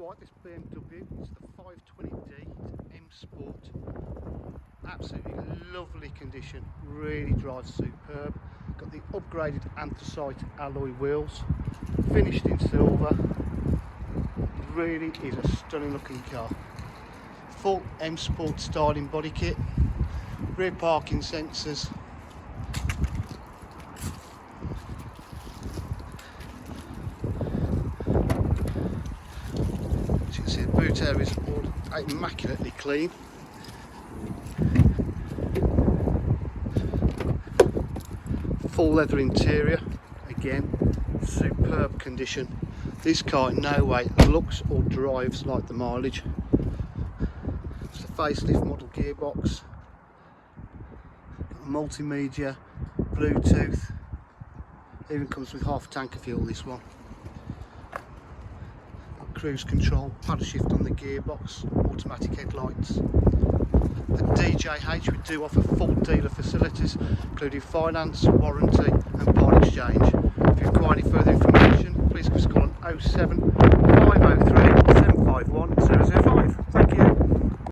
white, this BMW. It's the 520D M Sport. Absolutely lovely condition, really drives superb. Got the upgraded anthracite alloy wheels, finished in silver. Really is a stunning looking car. Full M Sport styling body kit, rear parking sensors, as you can see the boot area is all immaculately clean. Full leather interior, again superb condition. This car in no way looks or drives like the mileage. It's a facelift model gearbox, got a multimedia, Bluetooth, even comes with half a tank of fuel this one. Got cruise control, paddle shift on the gearbox, automatic headlights. At DJH we do offer full dealer facilities including finance, warranty and part exchange. If you require any further information, please give us a call on 07